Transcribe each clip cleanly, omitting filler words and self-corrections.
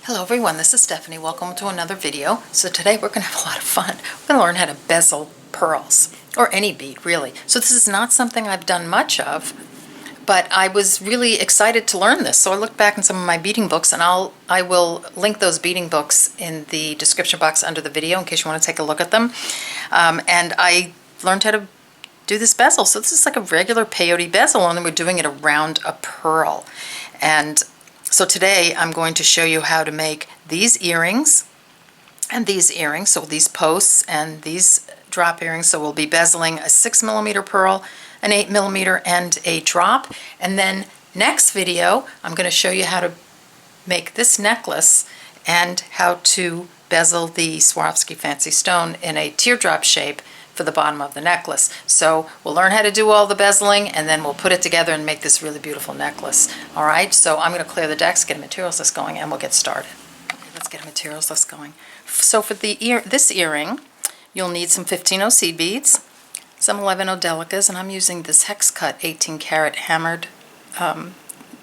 Hello everyone, this is Stephanie. Welcome to another video. So today we're going to have a lot of fun. We're going to learn how to bezel pearls, or any bead really. So this is not something I've done much of, but I was really excited to learn this. So I looked back in some of my beading books, and I will link those beading books in the description box under the video in case you want to take a look at them. And I learned how to do this bezel. So this is like a regular peyote bezel, only we're doing it around a pearl. And so today I'm going to show you how to make these earrings and these earrings, so these posts and these drop earrings. So we'll be bezeling a 6mm pearl, an 8mm, and a drop. And then next video I'm going to show you how to make this necklace and how to bezel the Swarovski fancy stone in a teardrop shape for the bottom of the necklace. So we'll learn how to do all the bezeling, and then we'll put it together and make this really beautiful necklace. All right, so I'm going to clear the decks, get a materials list going, and we'll get started. Okay, let's get a materials list going. So for this earring, you'll need some 15-0 seed beads, some 11-0 delicas, and I'm using this Hex Cut 18-karat hammered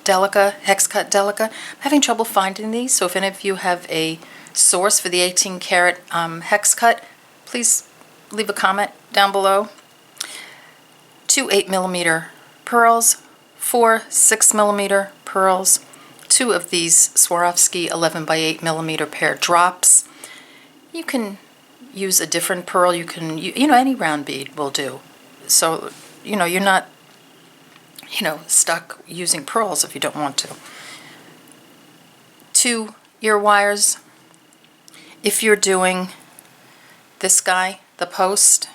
Delica, Hex Cut Delica. I'm having trouble finding these, so if any of you have a source for the 18-karat Hex Cut, please leave a comment down below. 2 8mm pearls, 4 6mm pearls, 2 of these Swarovski 11 by 8mm Pear drops. You can use a different pearl. You can, any round bead will do. So, you're not, stuck using pearls if you don't want to. 2 ear wires. If you're doing this guy, the post,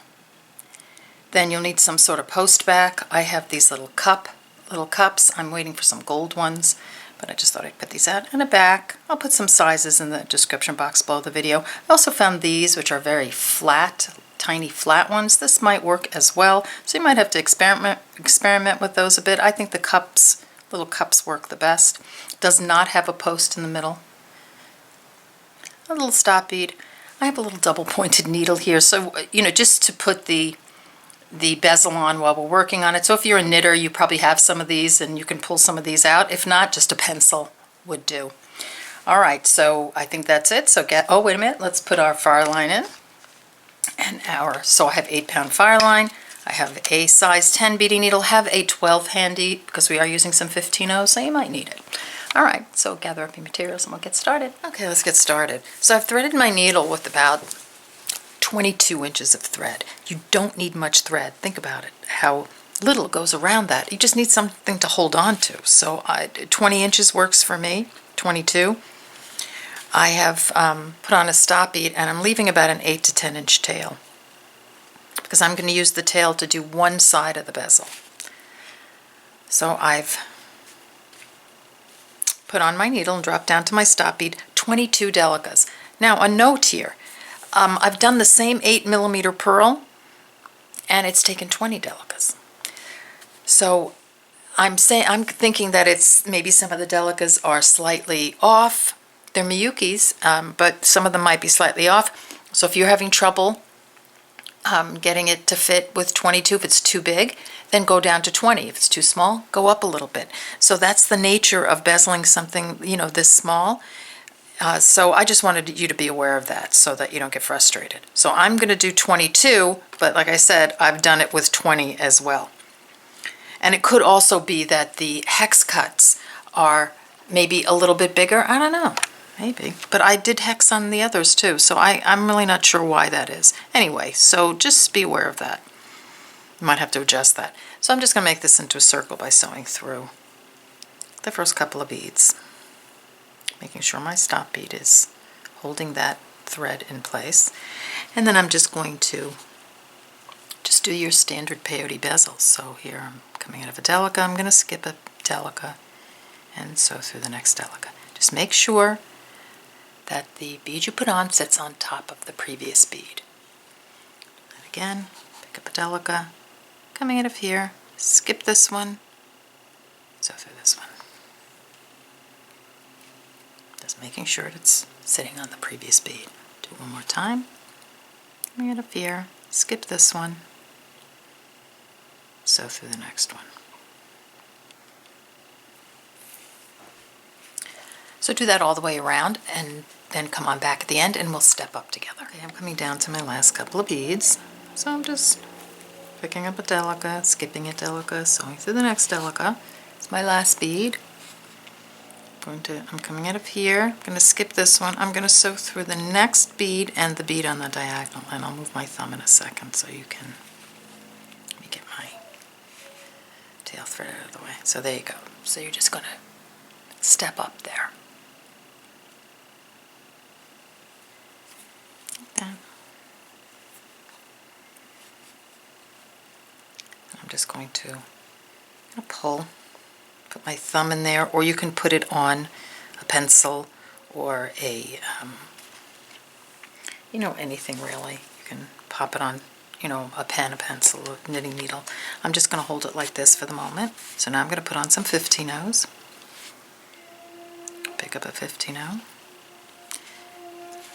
then you'll need some sort of post back. I have these little cups. I'm waiting for some gold ones, but I just thought I'd put these out. And a back. I'll put some sizes in the description box below the video. I also found these, which are very flat, tiny flat ones. This might work as well, so you might have to experiment with those a bit. I think the little cups work the best. It does not have a post in the middle. A little stop bead. I have a little double-pointed needle here, so, just to put the bezel on while we're working on it. So if you're a knitter, you probably have some of these, and you can pull some of these out. If not, just a pencil would do. All right, so I think that's it. So oh, wait a minute. Let's put our Fireline in. So I have 8-pound Fireline. I have a size 10 beading needle. Have a 12 handy because we are using some 15-0, so you might need it. All right, so gather up your materials and we'll get started. Okay, let's get started. So I've threaded my needle with about 22 inches of thread. You don't need much thread. Think about it, how little goes around that. You just need something to hold on to. So 20 inches works for me, 22. I have put on a stop bead, and I'm leaving about an 8 to 10 inch tail because I'm going to use the tail to do one side of the bezel. So I've put on my needle and drop down to my stop bead, 22 delicas. Now a note here, I've done the same 8mm pearl and it's taken 20 delicas. So I'm thinking that it's maybe some of the delicas are slightly off. They're Miyukis, but some of them might be slightly off. So if you're having trouble getting it to fit with 22, if it's too big, then go down to 20. If it's too small, go up a little bit. So that's the nature of bezeling something, this small. So I just wanted you to be aware of that so that you don't get frustrated. So I'm going to do 22, but like I said, I've done it with 20 as well. And it could also be that the hex cuts are maybe a little bit bigger. I don't know. Maybe. But I did hex on the others too, so I'm really not sure why that is. Anyway, so just be aware of that. You might have to adjust that. So I'm just going to make this into a circle by sewing through the first couple of beads, making sure my stop bead is holding that thread in place. And then I'm just going to just do your standard peyote bezels. So here I'm coming out of a delica. I'm going to skip a delica and sew through the next delica. Just make sure that the bead you put on sits on top of the previous bead. And again, pick up a delica, coming out of here, skip this one, sew through this one. Just making sure it's sitting on the previous bead. Do it one more time, coming out of here, skip this one, sew through the next one. So do that all the way around and then come on back at the end and we'll step up together. Okay, I'm coming down to my last couple of beads. So I'm just picking up a Delica, skipping a Delica, sewing through the next Delica. It's my last bead. I'm coming out of here, I'm going to skip this one. I'm going to sew through the next bead and the bead on the diagonal, and I'll move my thumb in a second so you can, let me get my tail thread out of the way. So there you go. So you're just going to step up there. Like that. I'm just going to pull. Put my thumb in there, or you can put it on a pencil or a, you know, anything really. You can pop it on, you know, a pen, a pencil, a knitting needle. I'm just going to hold it like this for the moment. So now I'm going to put on some 15-0s. Pick up a 15-0.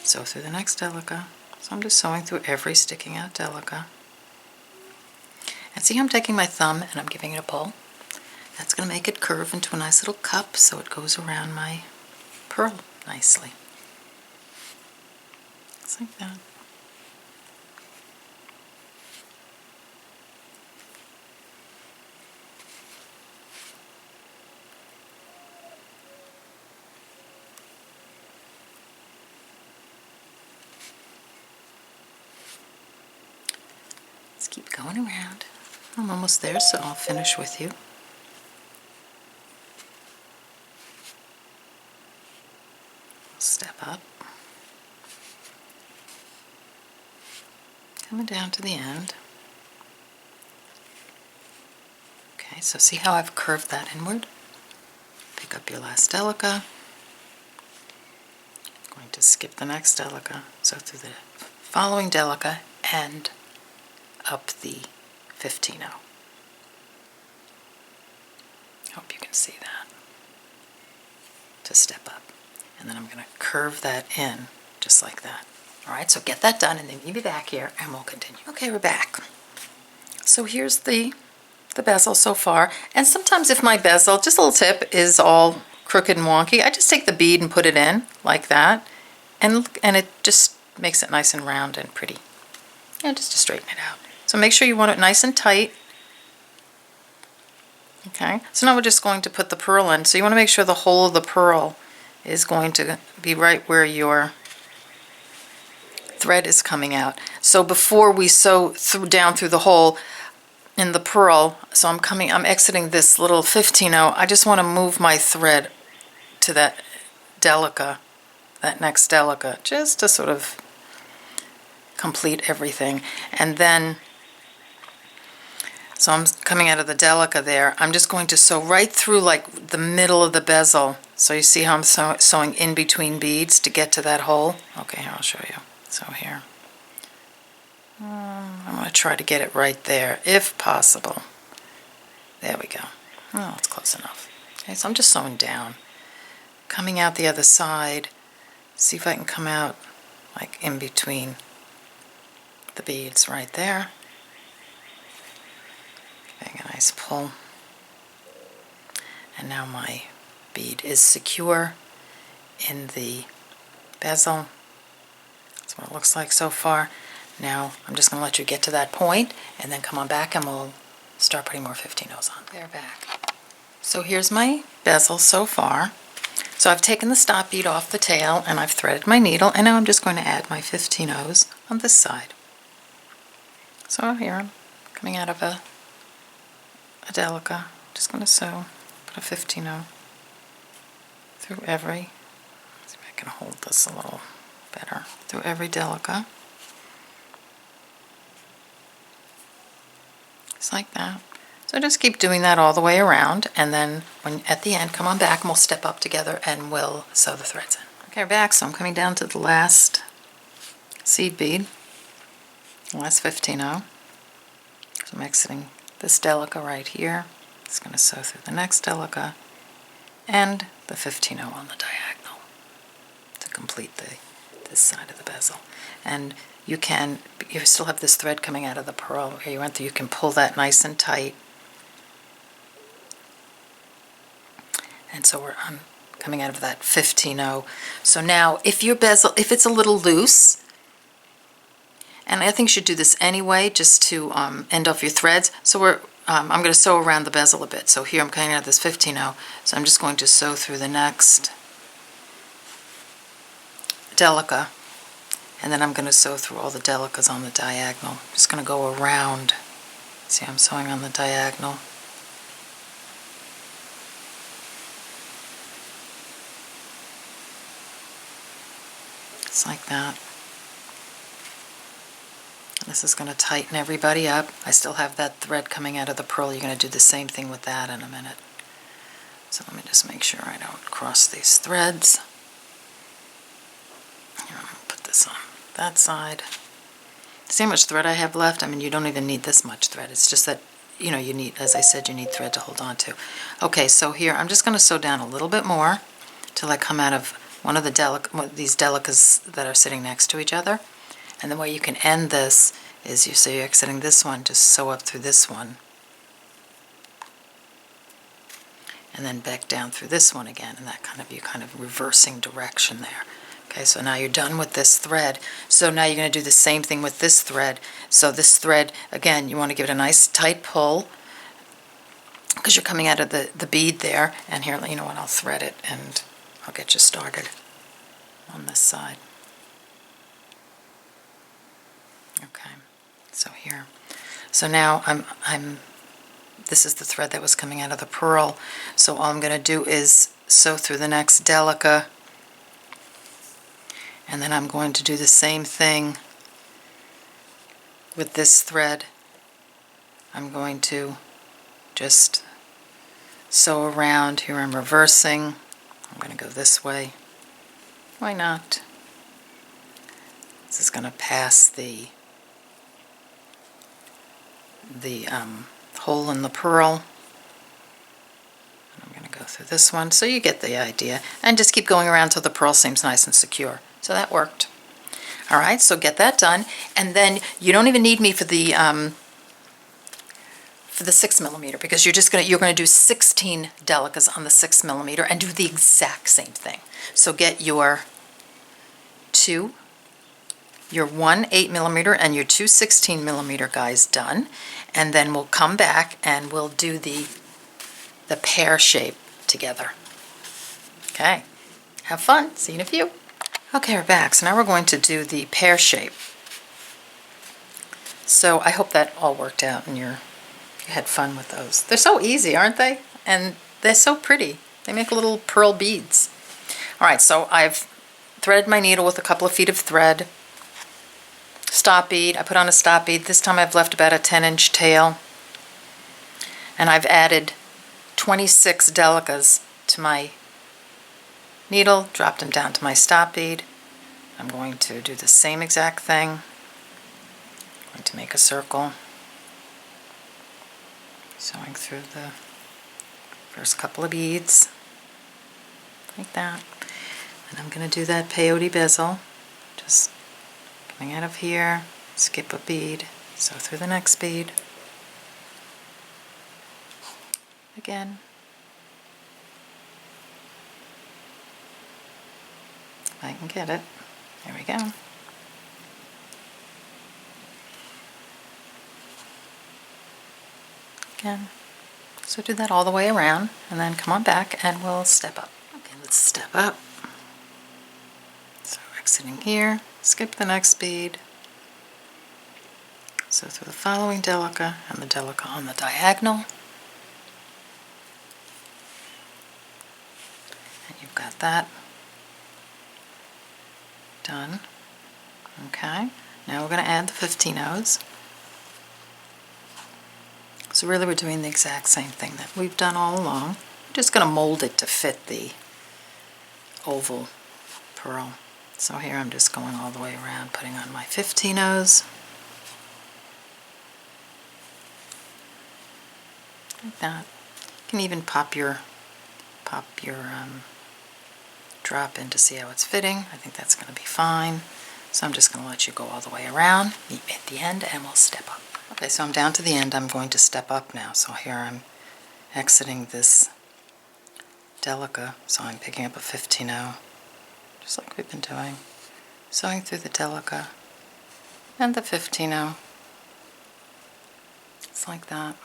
Sew through the next Delica. So I'm just sewing through every sticking out Delica. And see how I'm taking my thumb and I'm giving it a pull? That's going to make it curve into a nice little cup so it goes around my pearl nicely. Just like that. Let's keep going around. I'm almost there, so I'll finish with you. Step up, coming down to the end. Okay, so see how I've curved that inward? Pick up your last Delica. I'm going to skip the next Delica, so through the following Delica and up the 15-0. Hope you can see that. To step up. And then I'm going to curve that in just like that. All right, so get that done and then you'll be back here and we'll continue. Okay, we're back. So here's the bezel so far. And sometimes if my bezel, just a little tip, is all crooked and wonky, I just take the bead and put it in like that. And it just makes it nice and round and pretty. Yeah, just to straighten it out. So make sure you want it nice and tight. Okay, so now we're just going to put the pearl in. So you want to make sure the whole of the pearl is going to be right where your thread is coming out. So before we sew down through the hole in the pearl, so I'm exiting this little 15-0, I just want to move my thread to that Delica, that next Delica, just to sort of complete everything. And then, so I'm coming out of the Delica there, I'm just going to sew right through like the middle of the bezel. So you see how I'm sewing in between beads to get to that hole? Okay, here, I'll show you. So here. I'm going to try to get it right there, if possible. There we go. Oh, it's close enough. Okay, so I'm just sewing down. Coming out the other side, see if I can come out like in between the beads right there. Getting a nice pull. And now my bead is secure in the bezel. That's what it looks like so far. Now I'm just going to let you get to that point and then come on back and we'll start putting more 15-0s on. They're back. So here's my bezel so far. So I've taken the stop bead off the tail and I've threaded my needle, and now I'm just going to add my 15-0s on this side. So here I'm coming out of a Delica. Just going to sew, put a 15-0 through every, see if I can hold this a little better, through every Delica. Just like that. So just keep doing that all the way around, and then when at the end, come on back and we'll step up together and we'll sew the threads in. Okay, we're back, so I'm coming down to the last seed bead, the last 15-0. So I'm exiting this Delica right here. Just going to sew through the next Delica and the 15-0 on the diagonal to complete this side of the bezel. And you still have this thread coming out of the pearl where you went through. You can pull that nice and tight. And so I'm coming out of that 15-0. So now, if your bezel, if it's a little loose, and I think you should do this anyway, just to end off your threads. So I'm going to sew around the bezel a bit. So here I'm coming out of this 15-0, so I'm just going to sew through the next Delica, and then I'm going to sew through all the Delicas on the diagonal. I'm just going to go around. See, I'm sewing on the diagonal. Just like that. This is going to tighten everybody up. I still have that thread coming out of the purl. You're going to do the same thing with that in a minute. So let me just make sure I don't cross these threads. Here, I'm going to put this on that side. See how much thread I have left? I mean, you don't even need this much thread. It's just that, you know, you need, as I said, you need thread to hold on to. Okay, so here I'm just going to sew down a little bit more till I come out of one of the these Delicas that are sitting next to each other. And the way you can end this is you say you're exiting this one, just sew up through this one. And then back down through this one again, and that kind of reversing direction there. Okay, so now you're done with this thread. So now you're going to do the same thing with this thread. So this thread, again, you want to give it a nice tight pull because you're coming out of the bead there. And here, you know what, I'll thread it and I'll get you started on this side. Okay, so here. So now this is the thread that was coming out of the purl. So all I'm going to do is sew through the next Delica. And then I'm going to do the same thing with this thread. I'm going to just sew around. Here I'm reversing. I'm going to go this way. Why not? This is going to pass the hole in the purl. I'm going to go through this one, so you get the idea. And just keep going around till the purl seems nice and secure. So that worked. All right, so get that done, and then you don't even need me for the 6mm because you're gonna do 16 Delicas on the 6mm and do the exact same thing. So get your one 8mm and your two 16mm guys done, and then we'll come back and we'll do the pear shape together. Okay, have fun. See you in a few. Okay, we're back. So now we're going to do the pear shape. So I hope that all worked out and you had fun with those. They're so easy, aren't they? And they're so pretty. They make little pearl beads. All right, so I've threaded my needle with a couple of feet of thread. Stop bead. I put on a stop bead. This time I've left about a 10-inch tail. And I've added 26 Delicas to my needle, dropped them down to my stop bead. I'm going to do the same exact thing. I'm going to make a circle, sewing through the first couple of beads, like that. And I'm going to do that peyote bezel, just coming out of here, skip a bead, sew through the next bead. Again. I can get it. There we go. Again. So do that all the way around and then come on back and we'll step up. Okay, let's step up. So exiting here, skip the next bead. So through the following Delica and the Delica on the diagonal. And you've got that done. Okay, now we're going to add the 15-0s. So really we're doing the exact same thing that we've done all along. We're just going to mold it to fit the oval pearl. So here I'm just going all the way around, putting on my 15-0s. Like that. You can even pop your drop in to see how it's fitting. I think that's going to be fine. So I'm just going to let you go all the way around, meet me at the end, and we'll step up. Okay, so I'm down to the end. I'm going to step up now. So here I'm exiting this Delica, so I'm picking up a 15-0, just like we've been doing. Sewing through the Delica and the 15-0. It's like that.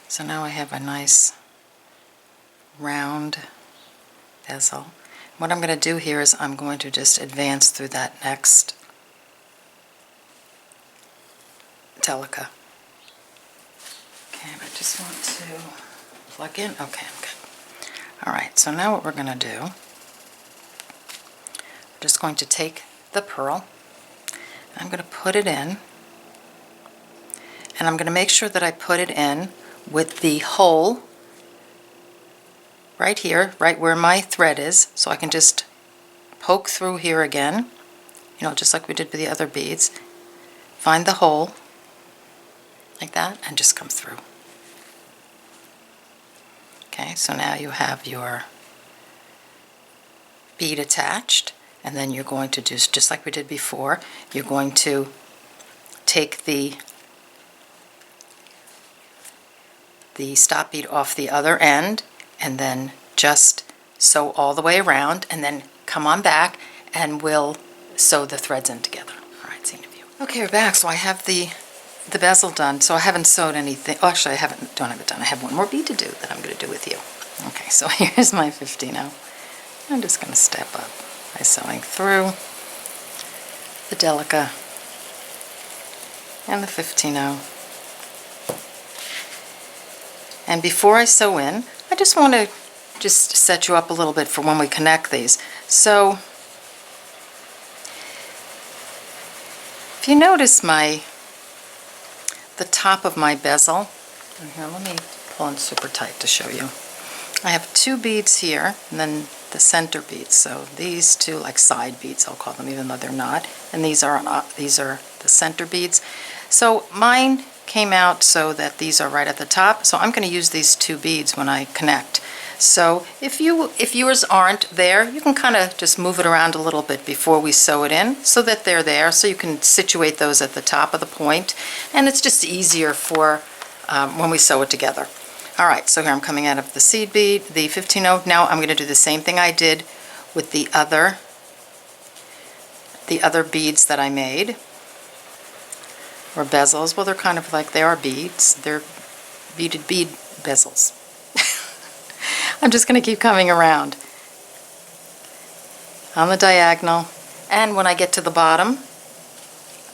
So now I have a nice round bezel. What I'm going to do here is I'm going to just advance through that next Delica. Okay, and I just want to plug in. Okay, I'm good. Alright, so now what we're going to do, we're just going to take the pearl, and I'm going to put it in, and I'm going to make sure that I put it in with the hole right here, right where my thread is, so I can just poke through here again, you know, just like we did with the other beads. Find the hole, like that, and just come through. Okay, so now you have your bead attached, and then you're going to do, just like we did before, you're going to take the stop bead off the other end, and then just sew all the way around, and then come on back and we'll sew the threads in together. Alright, see you in a few. Okay, we're back. So I have the bezel done, so I haven't sewed anything. Oh, actually, don't have it done. I have one more bead to do that I'm going to do with you. Okay, so here's my 15-0. I'm just going to step up by sewing through the Delica and the 15-0. And before I sew in, I just want to just set you up a little bit for when we connect these. So, if you notice the top of my bezel, and here, let me pull in super tight to show you. I have two beads here, and then the center beads. So these two, like side beads, I'll call them, even though they're not. And these are the center beads. So mine came out so that these are right at the top, so I'm going to use these two beads when I connect. So if yours aren't there, you can kind of just move it around a little bit before we sew it in so that they're there, so you can situate those at the top of the point, and it's just easier for when we sew it together. Alright, so here I'm coming out of the seed bead, the 15-0. Now I'm going to do the same thing I did with the other beads that I made. Or bezels. Well, they're kind of like, they are beads. They're beaded bead bezels. I'm just going to keep coming around on the diagonal, and when I get to the bottom,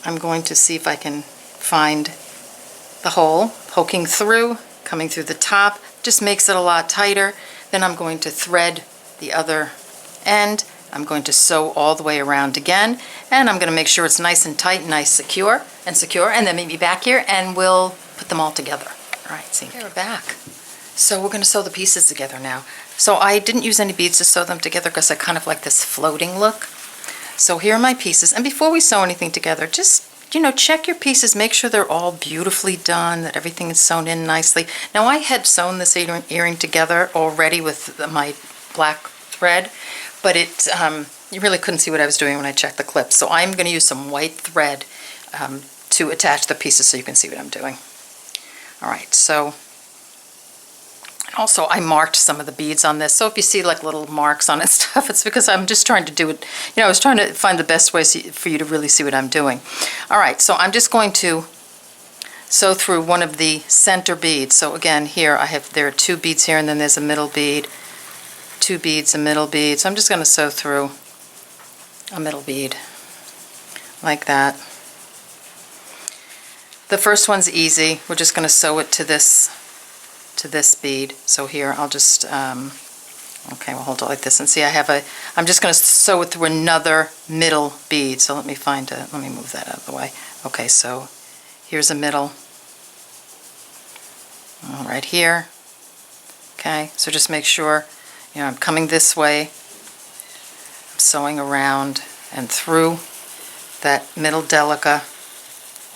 I'm going to see if I can find the hole, poking through, coming through the top, just makes it a lot tighter. Then I'm going to thread the other end. I'm going to sew all the way around again, and I'm going to make sure it's nice and tight and nice secure, and then meet me back here and we'll put them all together. Alright, see. Okay, we're back. So we're going to sew the pieces together now. So I didn't use any beads to sew them together because I kind of like this floating look. So here are my pieces, and before we sew anything together, just, you know, check your pieces, make sure they're all beautifully done, that everything is sewn in nicely. Now I had sewn this earring together already with my black thread, but you really couldn't see what I was doing when I checked the clips. So I'm going to use some white thread to attach the pieces so you can see what I'm doing. Alright, so also I marked some of the beads on this, so if you see like little marks on it and stuff, it's because I'm just trying to do it, you know, I was trying to find the best way for you to really see what I'm doing. Alright, so I'm just going to sew through one of the center beads. So again, here there are two beads here, and then there's a middle bead, two beads, a middle bead. So I'm just going to sew through a middle bead like that. The first one's easy. We're just going to sew it to this bead. So here I'll just okay, we'll hold it like this, and see I'm just going to sew it through another middle bead. So let me move that out of the way. Okay, so here's a middle right here. Okay, so just make sure, you know, I'm coming this way, I'm sewing around and through that middle Delica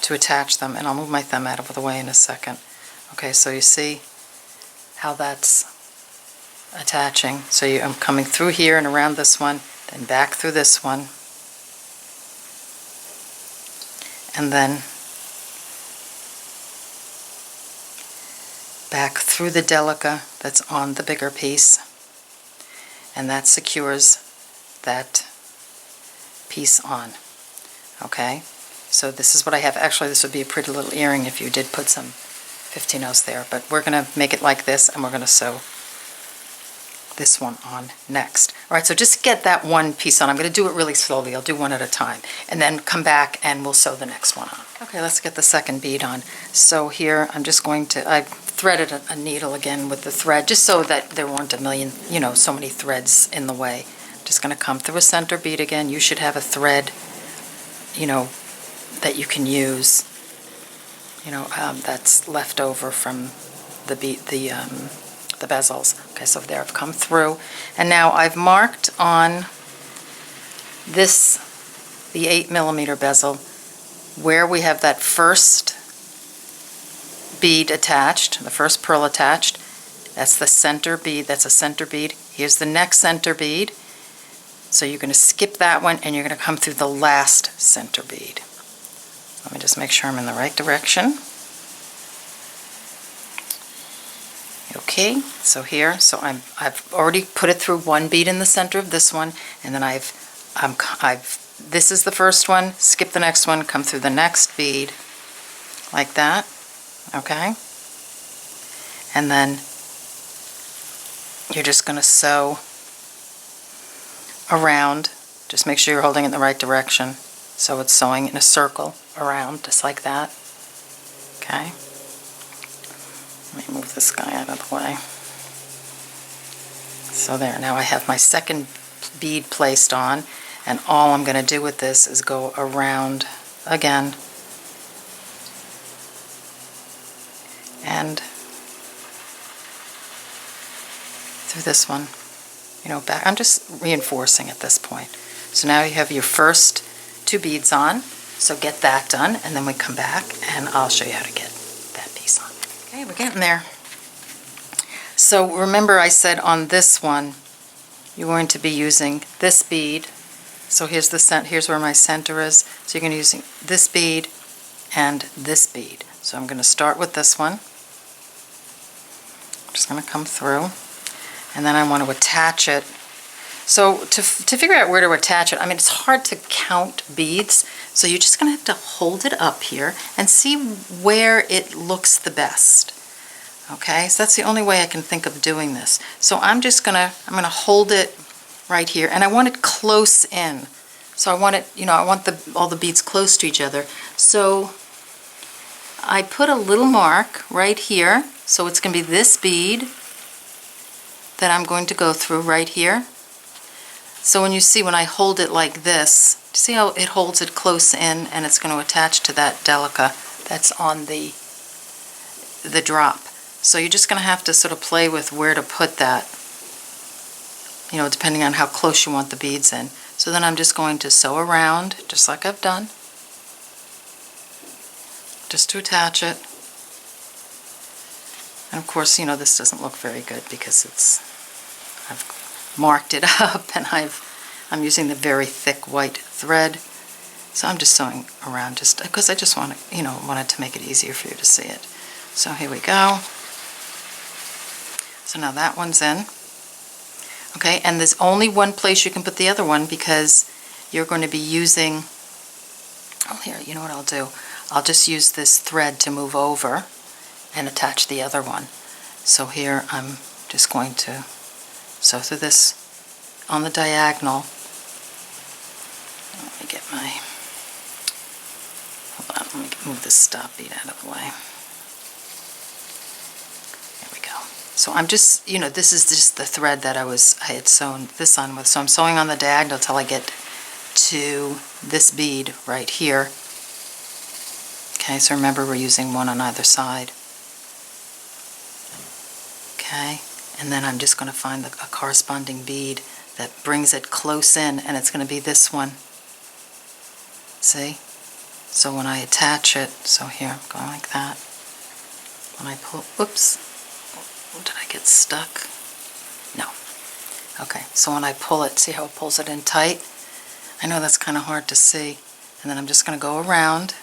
to attach them, and I'll move my thumb out of the way in a second. Okay, so you see how that's attaching. So I'm coming through here and around this one, then back through this one, and then back through the Delica that's on the bigger piece, and that secures that piece on. Okay, so this is what I have. Actually, this would be a pretty little earring if you did put some 15-ohs there, but we're going to make it like this, and we're going to sew this one on next. All right, so just get that one piece on. I'm going to do it really slowly. I'll do one at a time, and then come back and we'll sew the next one on. Okay, let's get the second bead on. So here I'm just going to, I've threaded a needle again with the thread, just so that there weren't a million, so many threads in the way. I'm just going to come through a center bead again. You should have a thread, that you can use, that's left over from the bead, the bezels. Okay, so there I've come through, and now I've marked on this, the 8mm bezel, where we have that first bead attached, the first pearl attached. That's the center bead, that's a center bead. Here's the next center bead. So you're going to skip that one, and you're going to come through the last center bead. Let me just make sure I'm in the right direction. Okay, so here, I've already put it through one bead in the center of this one, and then this is the first one, skip the next one, come through the next bead, like that, okay? And then you're just going to sew around, just make sure you're holding it in the right direction, so it's sewing in a circle around, just like that, okay? Let me move this guy out of the way. So there, now I have my second bead placed on, and all I'm going to do with this is go around again and through this one, back. I'm just reinforcing at this point. So now you have your first two beads on, so get that done, and then we come back and I'll show you how to get that piece on. Okay, we're getting there. So remember I said on this one you're going to be using this bead. So here's where my center is. So you're going to be using this bead and this bead. So I'm going to start with this one. I'm just going to come through, and then I want to attach it. So to figure out where to attach it, it's hard to count beads, so you're just going to have to hold it up here and see where it looks the best. Okay, so that's the only way I can think of doing this. So I'm going to hold it right here, and I want it close in. So I want it, I want all the beads close to each other. So I put a little mark right here, so it's going to be this bead that I'm going to go through right here. So when I hold it like this, see how it holds it close in, and it's going to attach to that Delica that's on the drop. So you're just going to have to sort of play with where to put that, depending on how close you want the beads in. So then I'm just going to sew around, just like I've done, just to attach it. And of course, this doesn't look very good because I've marked it up, and I'm using the very thick white thread. So I'm just sewing around just because I just wanted to make it easier for you to see it. So here we go. So now that one's in. Okay, and there's only one place you can put the other one because you're going to be using, here, you know what I'll do? I'll just use this thread to move over and attach the other one. So here I'm just going to sew through this on the diagonal. Let me get hold on, let me move this stop bead out of the way. There we go. So I'm just, this is just the thread that I had sewn this on with. So I'm sewing on the diagonal till I get to this bead right here. Okay, so remember we're using one on either side. Okay, and then I'm just going to find a corresponding bead that brings it close in, and it's going to be this one. See? So when I attach it, so here, I'm going like that. When I pull, oops, did I get stuck? No. Okay, so when I pull it, see how it pulls it in tight? I know that's kind of hard to see. And then I'm just going to go around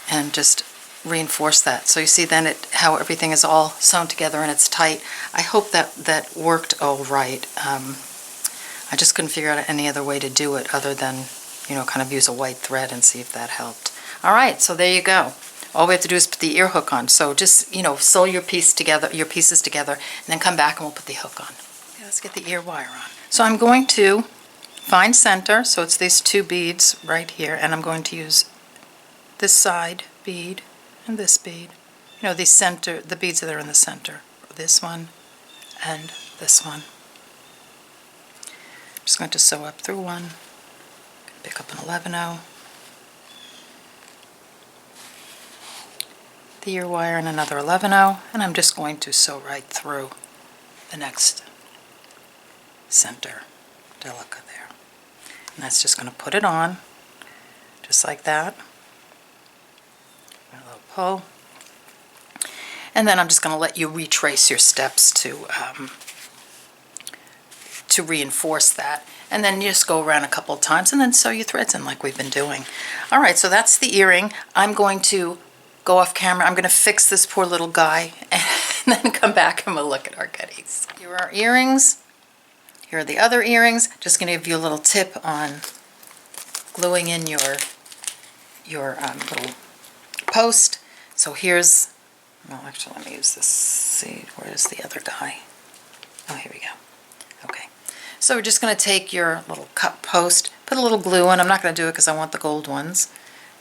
and just reinforce that. So you see then how everything is all sewn together and it's tight. I hope that worked all right. I just couldn't figure out any other way to do it other than, kind of use a white thread and see if that helped. All right, so there you go. All we have to do is put the ear hook on. So just, sew your pieces together, and then come back and we'll put the hook on. Okay, let's get the ear wire on. So I'm going to find center, so it's these two beads right here, and I'm going to use this side bead and this bead. The beads that are in the center. This one and this one. I'm just going to sew up through one, pick up an 11/0, the ear wire and another 11/0, and I'm just going to sew right through the next center Delica there. And that's just going to put it on, just like that. A little pull. And then I'm just going to let you retrace your steps to reinforce that. And then you just go around a couple of times and then sew your threads in like we've been doing. All right, so that's the earring. I'm going to go off camera. I'm going to fix this poor little guy and then come back and we'll look at our goodies. Here are our earrings. Here are the other earrings. Just going to give you a little tip on gluing in your little post. So here's, well, actually let me use this. See, where's the other guy? Oh, here we go. Okay. So we're just going to take your little cut post, put a little glue in. I'm not going to do it because I want the gold ones.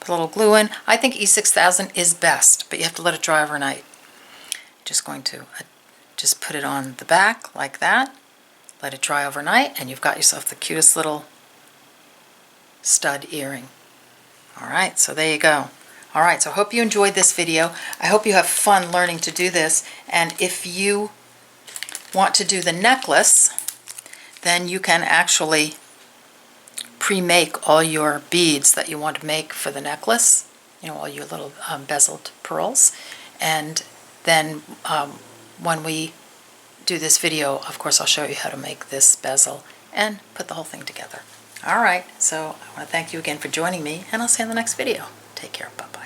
Put a little glue in. I think E6000 is best, but you have to let it dry overnight. Just going to just put it on the back like that. Let it dry overnight, and you've got yourself the cutest little stud earring. All right, so there you go. All right, so I hope you enjoyed this video. I hope you have fun learning to do this, and if you want to do the necklace, then you can actually pre-make all your beads that you want to make for the necklace, all your little bezeled pearls, and then when we do this video, of course, I'll show you how to make this bezel and put the whole thing together. All right, so I want to thank you again for joining me, and I'll see you in the next video. Take care. Bye-bye.